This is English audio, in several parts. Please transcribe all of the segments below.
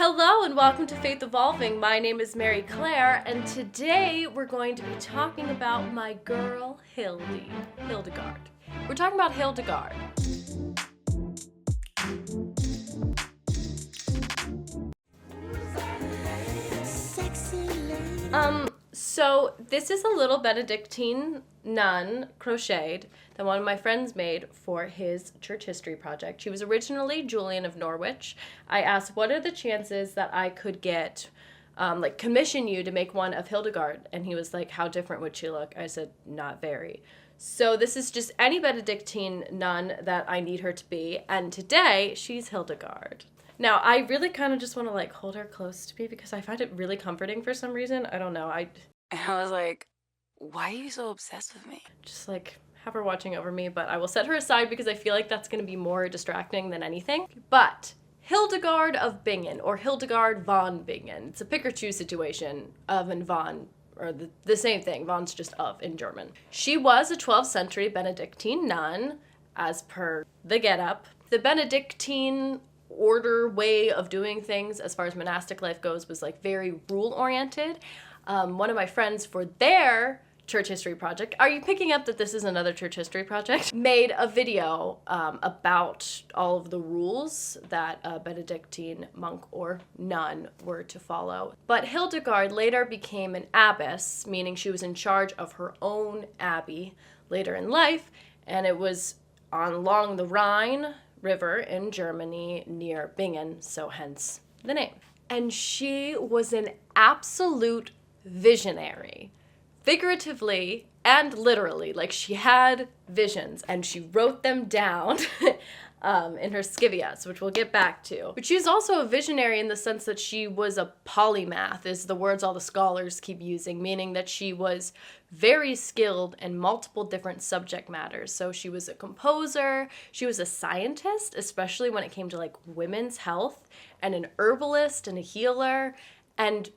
Hello and welcome to Faith Evolving. My name is Mary Clare, and today we're going to be talking about my girl Hildegard. We're talking about Hildegard. So this is a little Benedictine nun crocheted that one of my friends made for his church history project. She was originally Julian of Norwich. I asked, what are the chances that I could get, commission you to make one of Hildegard? And he was like, how different would she look? I said, not very. So this is just any Benedictine nun that I need her to be. And today, she's Hildegard. Now, I really kind of just want to hold her close to me because I find it really comforting for some reason. I don't know. And I was like, why are you so obsessed with me? Just have her watching over me, but I will set her aside because I feel like that's going to be more distracting than anything. But Hildegard of Bingen, or Hildegard von Bingen. It's a pick or choose situation. Of and von, or the same thing. Von's just of in German. She was a 12th century Benedictine nun, as per the getup. The Benedictine order way of doing things as far as monastic life goes was very rule oriented. One of my friends for their church history project, are you picking up that this is another church history project? Made a video about all of the rules that a Benedictine monk or nun were to follow. But Hildegard later became an abbess, meaning she was in charge of her own abbey later in life, and it was along the Rhine River in Germany near Bingen, so hence the name. And she was an absolute visionary, figuratively and literally. She had visions and she wrote them down in her Scivias, which we'll get back to. But she was also a visionary in the sense that she was a polymath, is the words all the scholars keep using, meaning that she was very skilled in multiple different subject matters. So she was a composer, she was a scientist, especially when it came to women's health, and an herbalist and a healer, and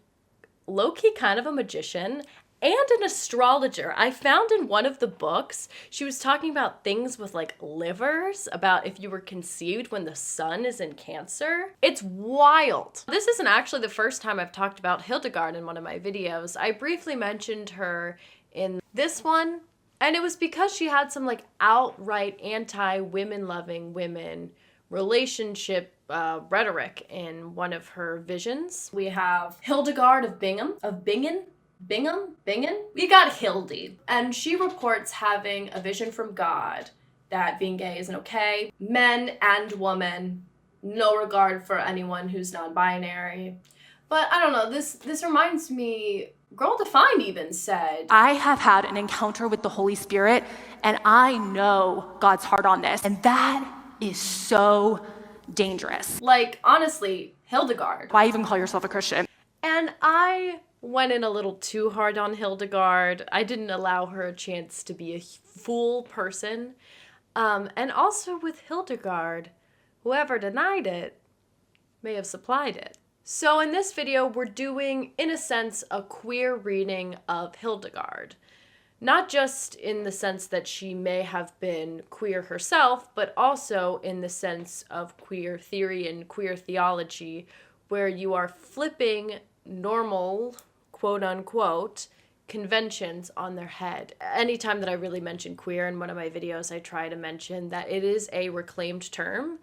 low-key kind of a magician, and an astrologer. I found in one of the books, she was talking about things with livers, about if you were conceived when the sun is in Cancer. It's wild. This isn't actually the first time I've talked about Hildegard in one of my videos. I briefly mentioned her in this one, and it was because she had some outright anti-women loving women relationship rhetoric in one of her visions. We have Hildegard of Bingen. We got Hildy, and she reports having a vision from God that being gay isn't okay. Men and women, no regard for anyone who's non-binary. But I don't know, this reminds me, Girl Defined even said, I have had an encounter with the Holy Spirit, and I know God's heart on this, and that is so dangerous. Honestly, Hildegard. Why even call yourself a Christian? And I went in a little too hard on Hildegard. I didn't allow her a chance to be a full person. And also with Hildegard, whoever denied it may have supplied it. So in this video, we're doing, in a sense, a queer reading of Hildegard. Not just in the sense that she may have been queer herself, but also in the sense of queer theory and queer theology, where you are flipping normal, quote-unquote, conventions on their head. Anytime that I really mention queer in one of my videos, I try to mention that it is a reclaimed term,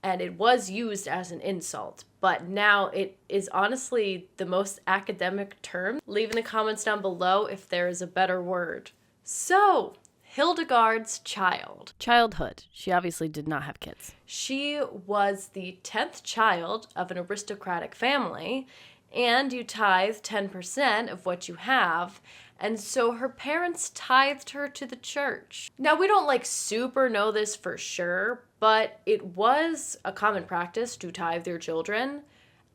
and it was used as an insult, but now it is honestly the most academic term. Leave in the comments down below if there is a better word. So, Hildegard's childhood. She obviously did not have kids. She was the 10th child of an aristocratic family, and you tithe 10% of what you have, and so her parents tithed her to the church. Now, we don't super know this for sure, but it was a common practice to tithe your children,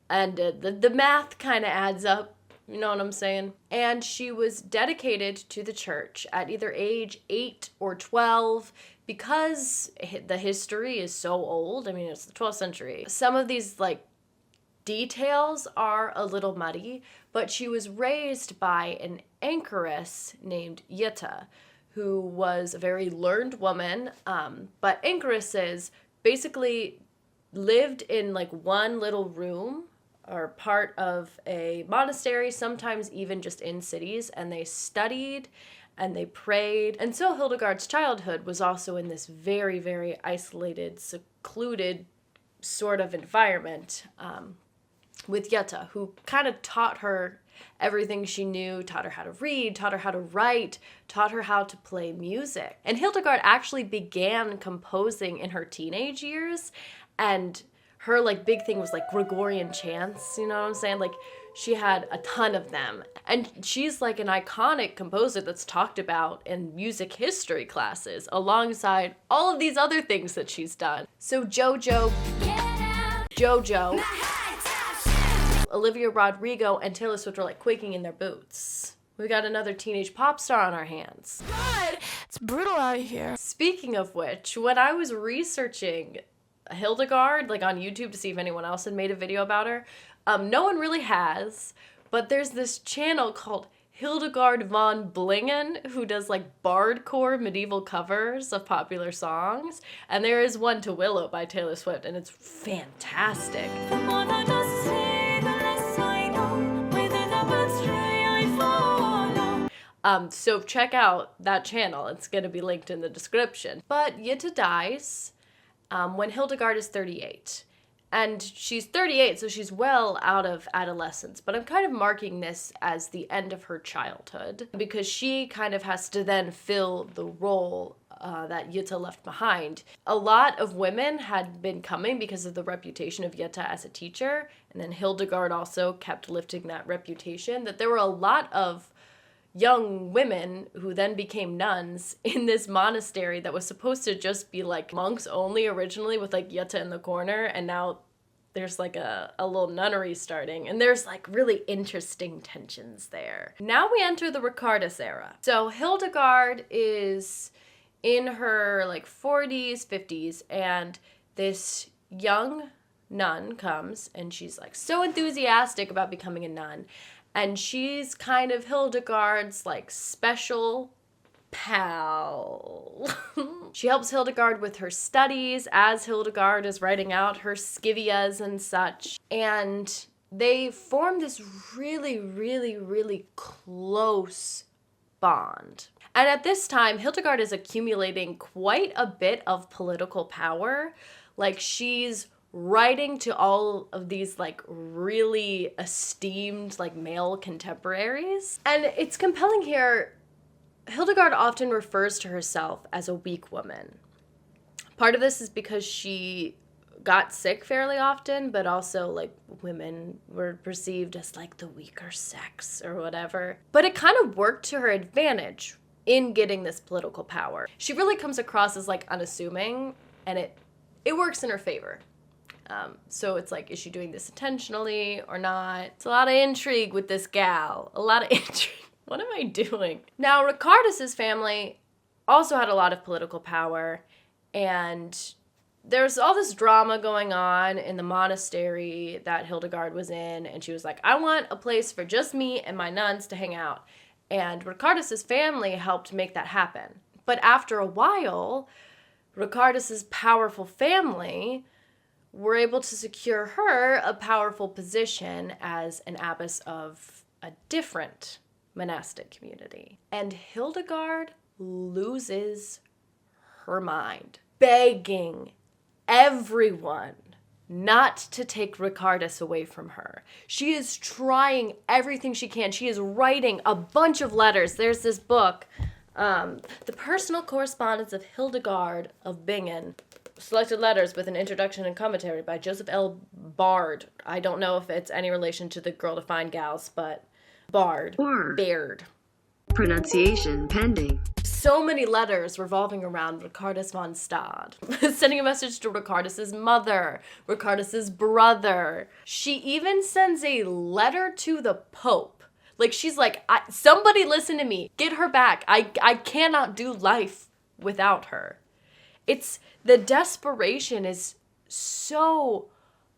and the math kind of adds up, you know what I'm saying? And she was dedicated to the church at either age 8 or 12, because the history is so old. I mean, it's the 12th century. Some of these details are a little muddy, but she was raised by an anchoress named Jutta, who was a very learned woman, but anchoresses basically lived in one little room, or part of a monastery, sometimes even just in cities, and they studied and they prayed. And so Hildegard's childhood was also in this very, very isolated, secluded sort of environment with Jutta, who kind of taught her everything she knew, taught her how to read, taught her how to write, taught her how to play music. And Hildegard actually began composing in her teenage years, and her like big thing was like Gregorian chants, you know what I'm saying? Like she had a ton of them. And she's like an iconic composer that's talked about in music history classes alongside all of these other things that she's done. So JoJo, Olivia Rodrigo, and Taylor Swift are like quaking in their boots. We got another teenage pop star on our hands. God, it's brutal out here. Speaking of which, when I was researching Hildegard, like on YouTube to see if anyone else had made a video about her, no one really has, but there's this channel called Hildegard von Bingen who does like bardcore medieval covers of popular songs, and there is one to Willow by Taylor Swift, and it's fantastic. So check out that channel. It's going to be linked in the description. But Jutta dies when Hildegard is 38. And she's 38, so she's well out of adolescence. But I'm kind of marking this as the end of her childhood because she kind of has to then fill the role that Jutta left behind. A lot of women had been coming because of the reputation of Jutta as a teacher. And then Hildegard also kept lifting that reputation, that there were a lot of young women who then became nuns in this monastery that was supposed to just be like monks only originally with like Jutta in the corner, and now there's like a little nunnery starting, and there's like really interesting tensions there. Now we enter the Richardis Era. So Hildegard is in her like 40s, 50s, and this young nun comes and she's like so enthusiastic about becoming a nun. And she's kind of Hildegard's like special pal. She helps Hildegard with her studies as Hildegard is writing out her scivias and such. And they form this really, really, really close bond. And at this time, Hildegard is accumulating quite a bit of political power. Like she's writing to all of these like really esteemed like male contemporaries. And it's compelling here, Hildegard often refers to herself as a weak woman. Part of this is because she got sick fairly often, but also like women were perceived as like the weaker sex or whatever. But it kind of worked to her advantage in getting this political power. She really comes across as like unassuming, and it works in her favor. So it's like, is she doing this intentionally or not? It's a lot of intrigue with this gal. A lot of intrigue. What am I doing? Now, Richardis' family also had a lot of political power, and there's all this drama going on in the monastery that Hildegard was in, and she was like, I want a place for just me and my nuns to hang out. And Richardis' family helped make that happen. But after a while, Richardis' powerful family were able to secure her a powerful position as an abbess of a different monastic community. And Hildegard loses her mind, begging everyone not to take Richardis away from her. She is trying everything she can. She is writing a bunch of letters. There's this book, The Personal Correspondence of Hildegard of Bingen, Selected Letters with an Introduction and Commentary by Joseph L. Baird. I don't know if it's any relation to the Girl to Find Gals, but Baird. Baird. Pronunciation pending. So many letters revolving around Richardis von Stade. Sending a message to Richardis' mother, Richardis' brother. She even sends a letter to the Pope. Like, she's like, somebody listen to me. Get her back. I cannot do life without her. The desperation is so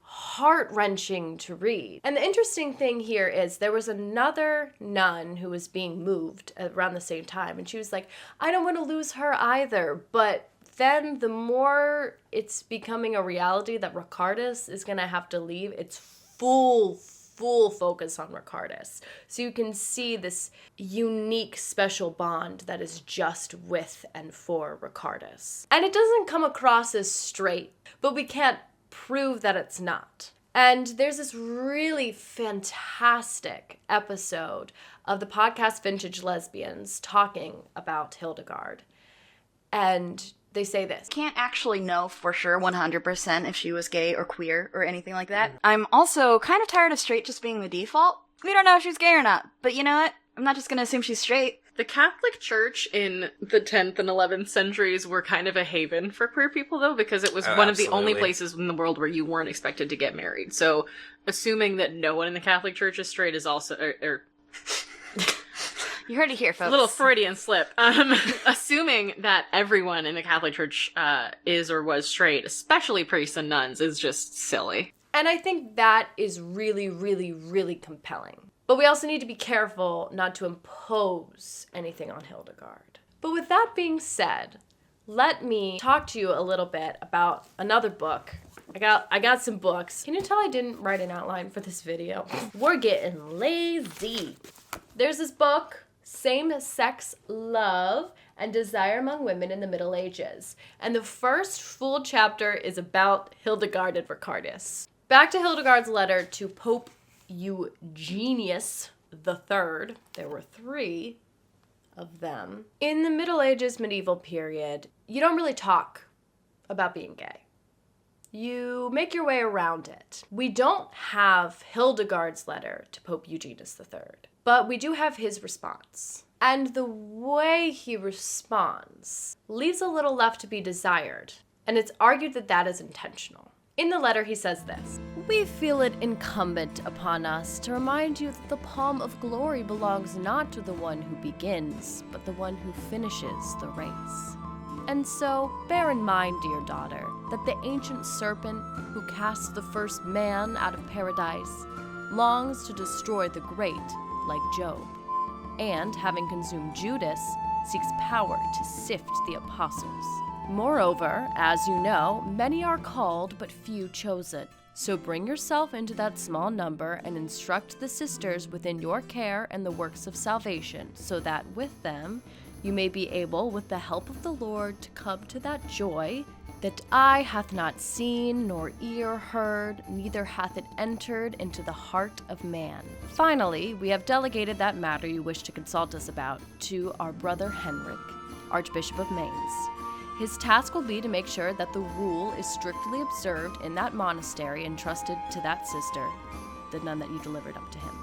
heart-wrenching to read. And the interesting thing here is there was another nun who was being moved around the same time, and she was like, I don't want to lose her either. But then the more it's becoming a reality that Richardis is going to have to leave, it's full full focus on Richardis. So you can see this unique special bond that is just with and for Richardis. And it doesn't come across as straight, but we can't prove that it's not. And there's this really fantastic episode of the podcast Vintage Lesbians talking about Hildegard. And they say this. Can't actually know for sure 100% if she was gay or queer or anything like that. I'm also kind of tired of straight just being the default. We don't know if she's gay or not, but you know what? I'm not just gonna assume she's straight. The Catholic Church in the 10th and 11th centuries were kind of a haven for queer people, though, because it was one of the only places in the world where you weren't expected to get married. So assuming that no one in the Catholic Church is straight is also... You heard it here, folks. A little Freudian slip. Assuming that everyone in the Catholic Church is or was straight, especially priests and nuns, is just silly. And I think that is really, really, really compelling. But we also need to be careful not to impose anything on Hildegard. But with that being said, let me talk to you a little bit about another book. I got some books. Can you tell I didn't write an outline for this video? We're getting lazy. There's this book, Same-Sex Love and Desire Among Women in the Middle Ages. And the first full chapter is about Hildegard and Richardis. Back to Hildegard's letter to Pope Eugenius III. There were 3 of them. In the Middle Ages, medieval period, you don't really talk about being gay. You make your way around it. We don't have Hildegard's letter to Pope Eugenius III, but we do have his response. And the way he responds leaves a little left to be desired, and it's argued that that is intentional. In the letter, he says this: "We feel it incumbent upon us to remind you that the palm of glory belongs not to the one who begins, but the one who finishes the race. And so, bear in mind, dear daughter, that the ancient serpent who cast the first man out of paradise longs to destroy the great, like Job, and, having consumed Judas, seeks power to sift the apostles. Moreover, as you know, many are called, but few chosen. So bring yourself into that small number and instruct the sisters within your care and the works of salvation, so that with them you may be able, with the help of the Lord, to come to that joy that eye hath not seen, nor ear heard, neither hath it entered into the heart of man. Finally, we have delegated that matter you wish to consult us about to our brother Henrik, Archbishop of Mainz. His task will be to make sure that the rule is strictly observed in that monastery entrusted to that sister, the nun that you delivered up to him.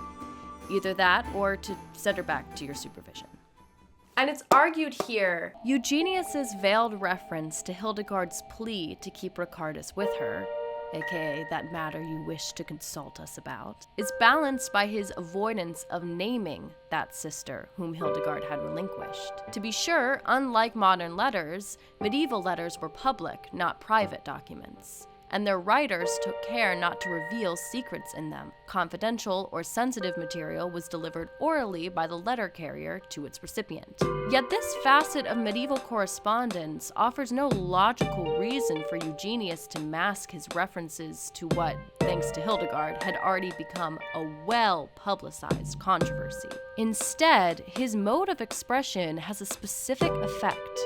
Either that, or to send her back to your supervision." And it's argued here, Eugenius's veiled reference to Hildegard's plea to keep Richardis with her, aka that matter you wish to consult us about, is balanced by his avoidance of naming that sister whom Hildegard had relinquished. To be sure, unlike modern letters, medieval letters were public, not private documents, and their writers took care not to reveal secrets in them. Confidential or sensitive material was delivered orally by the letter carrier to its recipient. Yet this facet of medieval correspondence offers no logical reason for Eugenius to mask his references to what, thanks to Hildegard, had already become a well-publicized controversy. Instead, his mode of expression has a specific effect.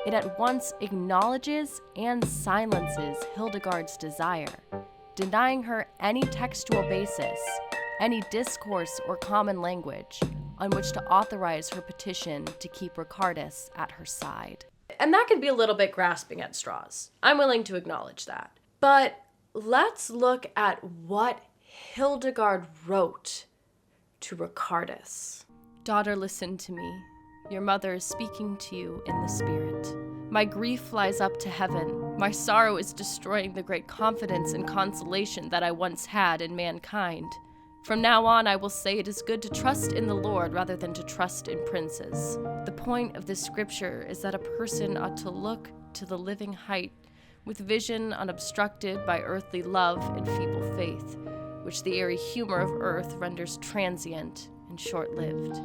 It at once acknowledges and silences Hildegard's desire, denying her any textual basis, any discourse or common language on which to authorize her petition to keep Richardis at her side. And that can be a little bit grasping at straws. I'm willing to acknowledge that. But let's look at what Hildegard wrote to Richardis. "Daughter, listen to me. Your mother is speaking to you in the spirit. My grief flies up to heaven. My sorrow is destroying the great confidence and consolation that I once had in mankind. From now on, I will say it is good to trust in the Lord rather than to trust in princes. The point of this scripture is that a person ought to look to the living height with vision unobstructed by earthly love and feeble faith, which the airy humor of earth renders transient and short-lived.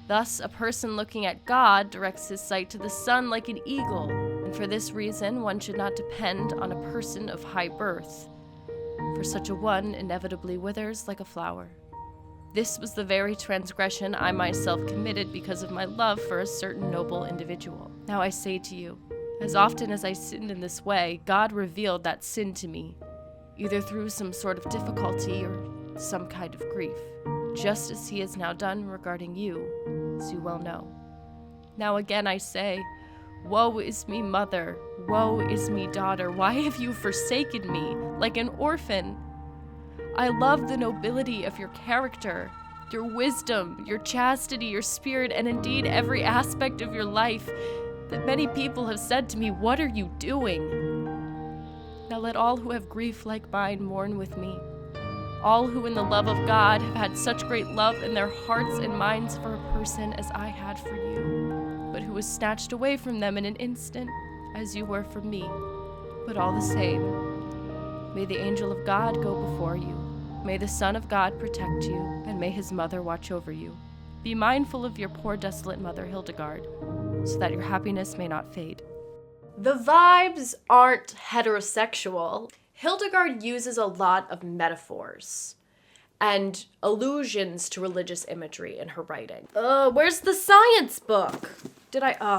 Thus, a person looking at God directs his sight to the sun like an eagle, and for this reason one should not depend on a person of high birth, for such a one inevitably withers like a flower. This was the very transgression I myself committed because of my love for a certain noble individual. Now I say to you, as often as I sinned in this way, God revealed that sin to me, either through some sort of difficulty or some kind of grief, just as he has now done regarding you, as you well know. Now again I say, woe is me, mother, woe is me, daughter, why have you forsaken me like an orphan? I love the nobility of your character, your wisdom, your chastity, your spirit, and indeed every aspect of your life that many people have said to me, what are you doing? Now let all who have grief like mine mourn with me. All who in the love of God have had such great love in their hearts and minds for a person as I had for you, but who was snatched away from them in an instant, as you were from me. But all the same, may the angel of God go before you. May the Son of God protect you, and may his mother watch over you. Be mindful of your poor desolate mother, Hildegard, so that your happiness may not fade. The vibes aren't heterosexual. Hildegard uses a lot of metaphors and allusions to religious imagery in her writing. Where's the science book?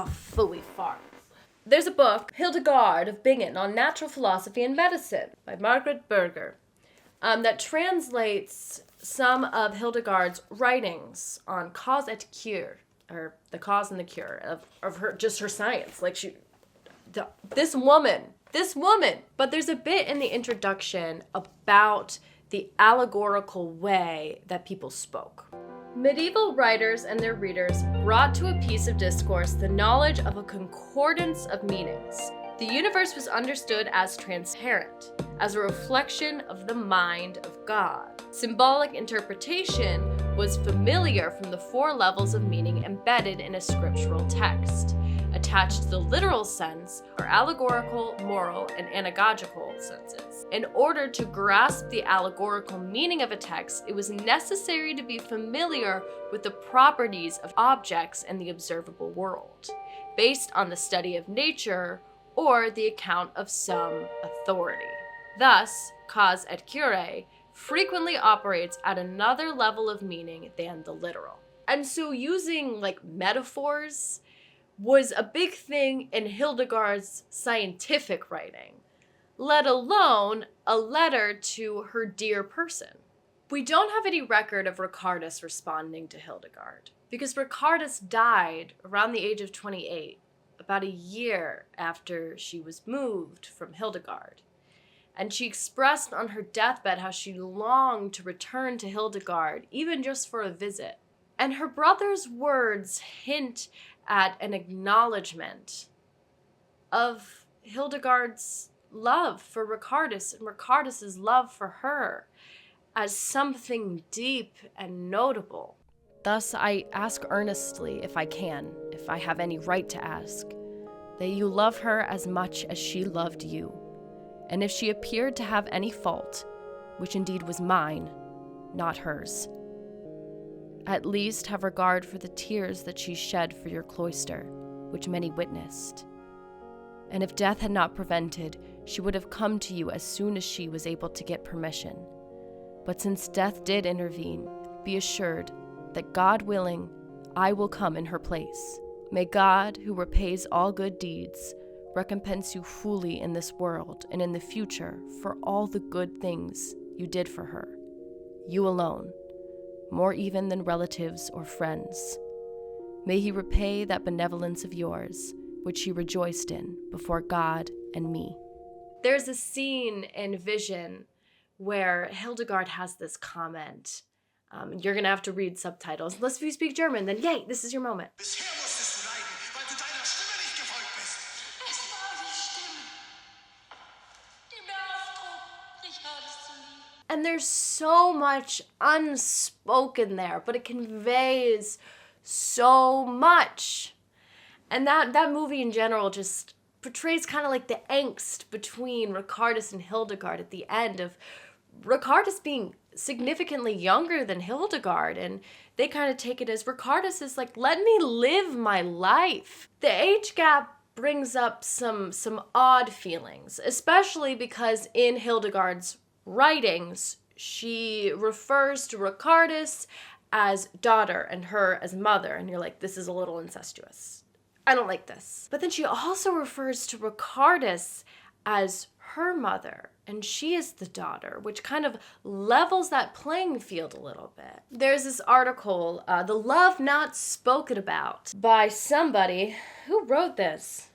Fully far. There's a book, Hildegard of Bingen, on natural philosophy and medicine by Margret Berger, that translates some of Hildegard's writings on cause et cure, or the cause and the cure of her, just her science. Like this woman. But there's a bit in the introduction about the allegorical way that people spoke. Medieval writers and their readers brought to a piece of discourse the knowledge of a concordance of meanings. The universe was understood as transparent, as a reflection of the mind of God. Symbolic interpretation was familiar from the 4 levels of meaning embedded in a scriptural text. Attached to the literal sense are allegorical, moral, and anagogical senses. In order to grasp the allegorical meaning of a text, it was necessary to be familiar with the properties of objects in the observable world, based on the study of nature or the account of some authority. Thus, cause et cure frequently operates at another level of meaning than the literal. And so using metaphors was a big thing in Hildegard's scientific writing, let alone a letter to her dear person. We don't have any record of Richardis responding to Hildegard, because Richardis died around the age of 28, about a year after she was moved from Hildegard. And she expressed on her deathbed how she longed to return to Hildegard, even just for a visit. And her brother's words hint at an acknowledgement of Hildegard's love for Richardis and Richardis's love for her as something deep and notable. Thus, I ask earnestly, if I can, if I have any right to ask, that you love her as much as she loved you. And if she appeared to have any fault, which indeed was mine, not hers, at least have regard for the tears that she shed for your cloister, which many witnessed. And if death had not prevented, she would have come to you as soon as she was able to get permission. But since death did intervene, be assured that God willing, I will come in her place. May God, who repays all good deeds, recompense you fully in this world and in the future for all the good things you did for her. You alone, more even than relatives or friends. May he repay that benevolence of yours, which she rejoiced in before God and me. There's a scene in Vision where Hildegard has this comment. You're going to have to read subtitles. Unless you speak German, then yay, this is your moment. And there's so much unspoken there, but it conveys so much. And that movie in general just portrays kind of like the angst between Richardis and Hildegard at the end, of Richardis being significantly younger than Hildegard, and they kind of take it as Richardis is like, let me live my life. The age gap brings up some odd feelings, especially because in Hildegard's writings, she refers to Richardis as daughter and her as mother, and you're like, this is a little incestuous. I don't like this. But then she also refers to Richardis as her mother, and she is the daughter, which kind of levels that playing field a little bit. There's this article, The Love Not Spoken About, by somebody. Who wrote this?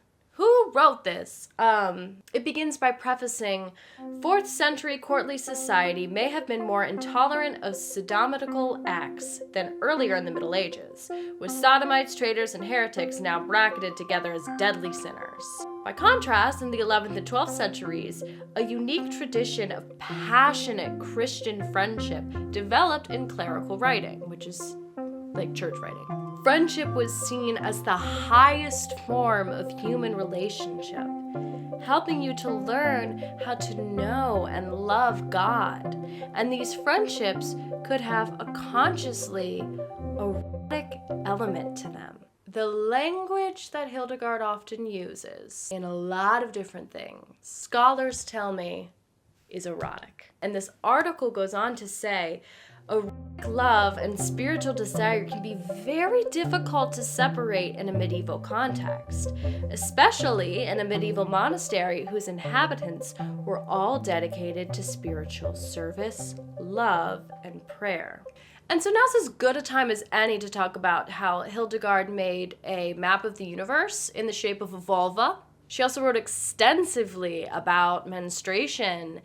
It begins by prefacing, 4th century courtly society may have been more intolerant of sodomitical acts than earlier in the Middle Ages, with sodomites, traitors, and heretics now bracketed together as deadly sinners. By contrast, in the 11th and 12th centuries, a unique tradition of passionate Christian friendship developed in clerical writing, which is like church writing. Friendship was seen as the highest form of human relationship, helping you to learn how to know and love God. And these friendships could have a consciously erotic element to them. The language that Hildegard often uses in a lot of different things, scholars tell me, is erotic. And this article goes on to say, erotic love and spiritual desire can be very difficult to separate in a medieval context, especially in a medieval monastery whose inhabitants were all dedicated to spiritual service, love, and prayer. And so now's as good a time as any to talk about how Hildegard made a map of the universe in the shape of a vulva. She also wrote extensively about menstruation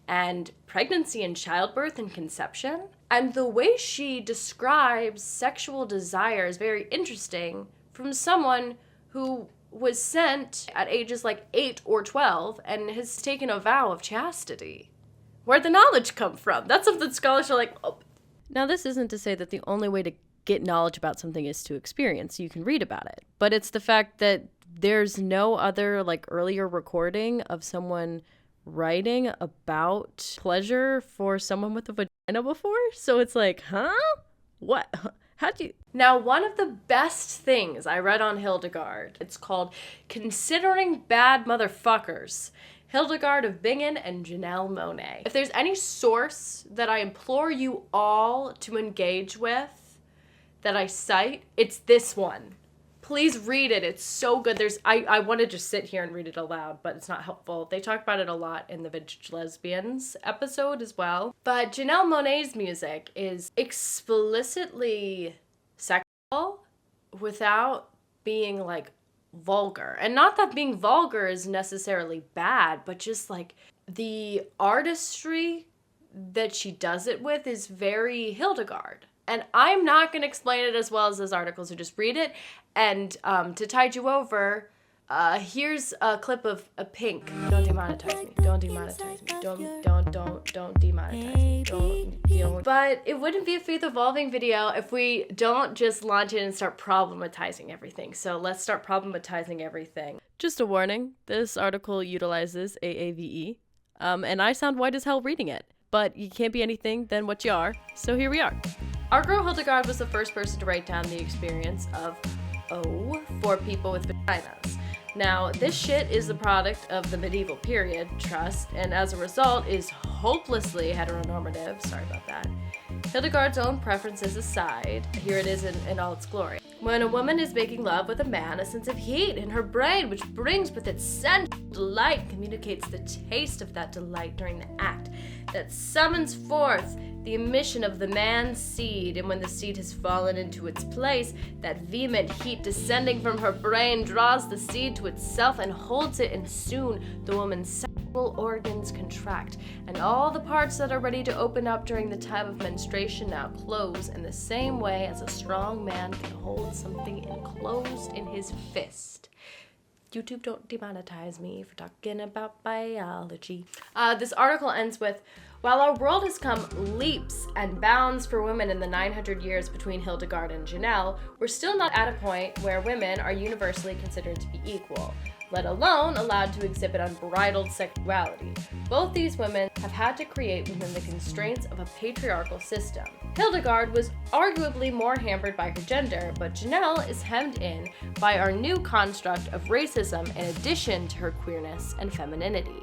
and pregnancy and childbirth and conception. And the way she describes sexual desire is very interesting from someone who was sent at ages like 8 or 12 and has taken a vow of chastity. Where'd the knowledge come from? That's something scholars are like, oh. Now, this isn't to say that the only way to get knowledge about something is to experience. You can read about it. But it's the fact that there's no other, like, earlier recording of someone writing about pleasure for someone with a vagina before. So it's like, huh? What? How'd you... Now, one of the best things I read on Hildegard, it's called Considering Bad Motherfuckers, Hildegard of Bingen and Janelle Monae. If there's any source that I implore you all to engage with that I cite, it's this one. Please read it. It's so good. I want to just sit here and read it aloud, but it's not helpful. They talk about it a lot in the Vintage Lesbians episode as well. But Janelle Monae's music is explicitly sexual without being like vulgar. And not that being vulgar is necessarily bad, but just like the artistry that she does it with is very Hildegard. And I'm not going to explain it as well as those articles, so just read it. And to tide you over, here's a clip of a Pink. Don't demonetize me. Don't demonetize me. Don't demonetize me. Don't. But it wouldn't be a Faith Evolving video if we don't just launch it and start problematizing everything. So let's start problematizing everything. Just a warning, this article utilizes AAVE, and I sound white as hell reading it. But you can't be anything than what you are, so here we are. Our girl Hildegard was the first person to write down the experience of for people with vaginas. Now, this shit is the product of the medieval period, trust, and as a result is hopelessly heteronormative. Sorry about that. Hildegard's own preferences aside, here it is in all its glory. When a woman is making love with a man, a sense of heat in her brain, which brings with it sensual delight, communicates the taste of that delight during the act, that summons forth the emission of the man's seed, and when the seed has fallen into its place, that vehement heat descending from her brain draws the seed to itself and holds it, and soon the woman's sexual organs contract, and all the parts that are ready to open up during the time of menstruation now close in the same way as a strong man can hold something enclosed in his fist. YouTube, don't demonetize me for talking about biology. This article ends with, while our world has come leaps and bounds for women in the 900 years between Hildegard and Janelle, we're still not at a point where women are universally considered to be equal, let alone allowed to exhibit unbridled sexuality. Both these women have had to create within the constraints of a patriarchal system. Hildegard was arguably more hampered by her gender, but Janelle is hemmed in by our new construct of racism in addition to her queerness and femininity.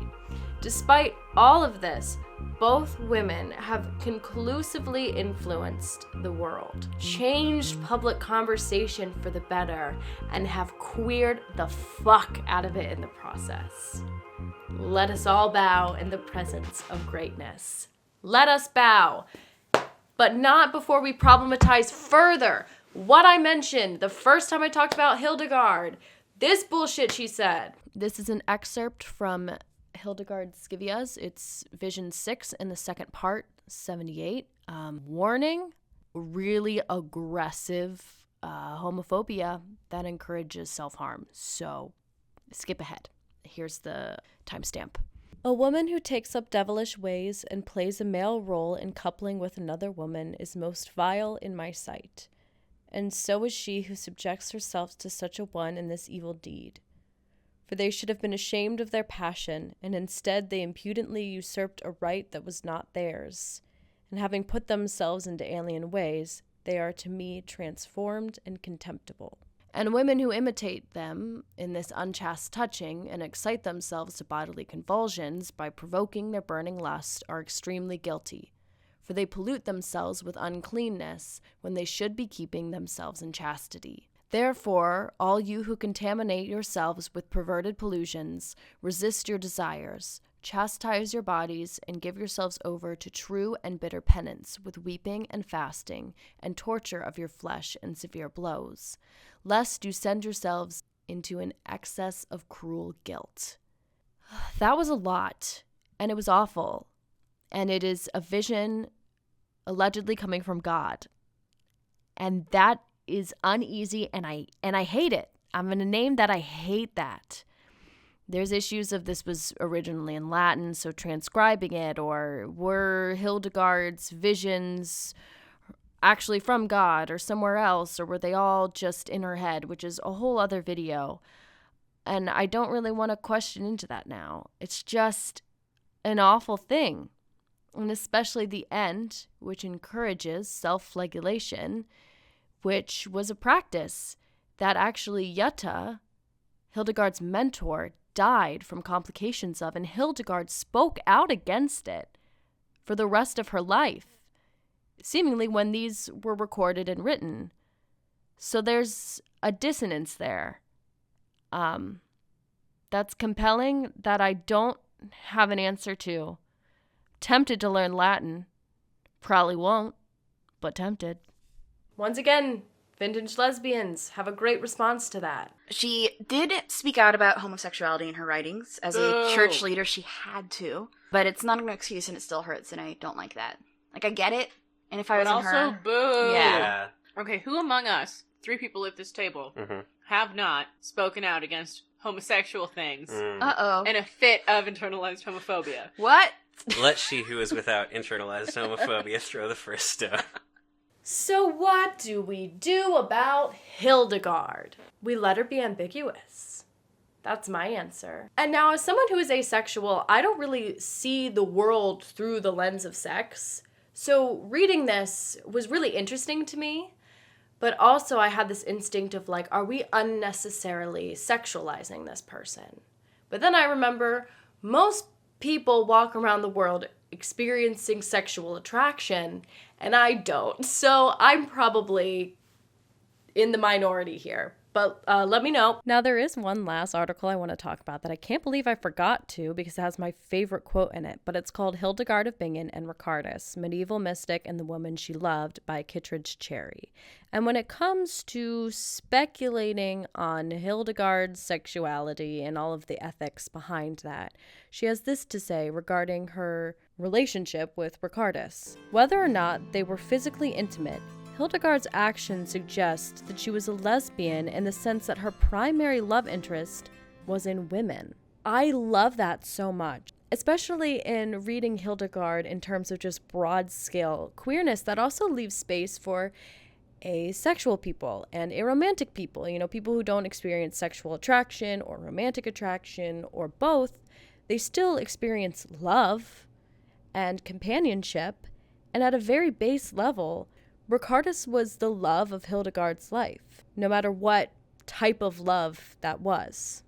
Despite all of this, Both women have conclusively influenced the world, changed public conversation for the better, and have queered the fuck out of it in the process. Let us all bow in the presence of greatness. Let us bow, but not before we problematize further what I mentioned the first time I talked about Hildegard. This bullshit she said. This is an excerpt from Hildegard Scivia's. It's Vision 6 in the second part, 78. Warning, really aggressive homophobia that encourages self-harm. So skip ahead. Here's the timestamp. A woman who takes up devilish ways and plays a male role in coupling with another woman is most vile in my sight. And so is she who subjects herself to such a one in this evil deed. For they should have been ashamed of their passion, and instead they impudently usurped a right that was not theirs. And having put themselves into alien ways, they are to me transformed and contemptible. And women who imitate them in this unchaste touching and excite themselves to bodily convulsions by provoking their burning lust are extremely guilty, for they pollute themselves with uncleanness when they should be keeping themselves in chastity. Therefore, all you who contaminate yourselves with perverted pollutions, resist your desires, chastise your bodies, and give yourselves over to true and bitter penance with weeping and fasting and torture of your flesh and severe blows, lest you send yourselves into an excess of cruel guilt. That was a lot, and it was awful, and it is a vision allegedly coming from God, and that is uneasy, and I hate it. I'm going to name that. I hate that. There's issues of this was originally in Latin, so transcribing it, or were Hildegard's visions actually from God or somewhere else, or were they all just in her head, which is a whole other video. And I don't really want to question into that now. It's just an awful thing. And especially the end, which encourages self-flagellation, which was a practice that actually Jutta, Hildegard's mentor, died from complications of, and Hildegard spoke out against it for the rest of her life, seemingly when these were recorded and written. So there's a dissonance there. That's compelling, that I don't have an answer to. Tempted to learn Latin. Probably won't, but tempted. Once again, vintage lesbians have a great response to that. She did speak out about homosexuality in her writings. As a church leader, she had to. But it's not an excuse, and it still hurts, and I don't like that. Like, I get it, and if I was in her... also, boo! Yeah. Okay, who among us, 3 people at this table, have not spoken out against homosexual things Uh-oh. in a fit of internalized homophobia? What? Let she who is without internalized homophobia throw the first stone. So what do we do about Hildegard? We let her be ambiguous. That's my answer. And now, as someone who is asexual, I don't really see the world through the lens of sex. So reading this was really interesting to me, but also I had this instinct of like, are we unnecessarily sexualizing this person? But then I remember most people walk around the world experiencing sexual attraction, and I don't. So I'm probably in the minority here. But let me know. Now, there is one last article I want to talk about that I can't believe I forgot to, because it has my favorite quote in it, but it's called Hildegard of Bingen and Richardis, Medieval Mystic and the Woman She Loved by Kittredge Cherry. And when it comes to speculating on Hildegard's sexuality and all of the ethics behind that, she has this to say regarding her relationship with Richardis. Whether or not they were physically intimate, Hildegard's actions suggest that she was a lesbian in the sense that her primary love interest was in women. I love that so much, especially in reading Hildegard in terms of just broad-scale queerness that also leaves space for asexual people and aromantic people, people who don't experience sexual attraction or romantic attraction or both. They still experience love and companionship, and at a very base level, Richardis was the love of Hildegard's life, no matter what type of love that was.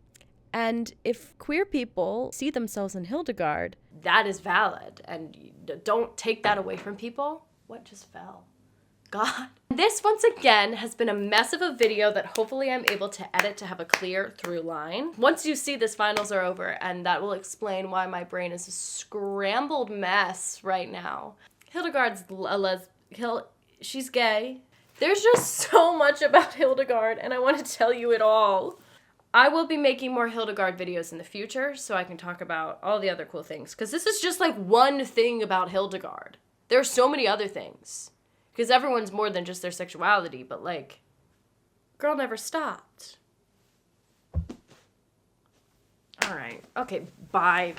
And if queer people see themselves in Hildegard, that is valid. And don't take that away from people. What just fell? God. This, once again, has been a mess of a video that hopefully I'm able to edit to have a clear through line. Once you see this, finals are over, and that will explain why my brain is a scrambled mess right now. Hildegard's she's gay. There's just so much about Hildegard, and I want to tell you it all. I will be making more Hildegard videos in the future, so I can talk about all the other cool things, because this is just like one thing about Hildegard. There are so many other things. Because everyone's more than just their sexuality, but like, girl never stopped. All right. Okay, bye.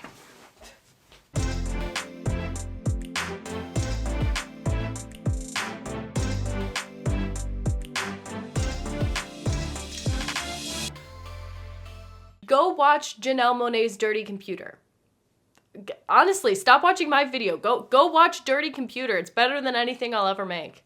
Go watch Janelle Monae's Dirty Computer. Honestly, stop watching my video. Go watch Dirty Computer. It's better than anything I'll ever make.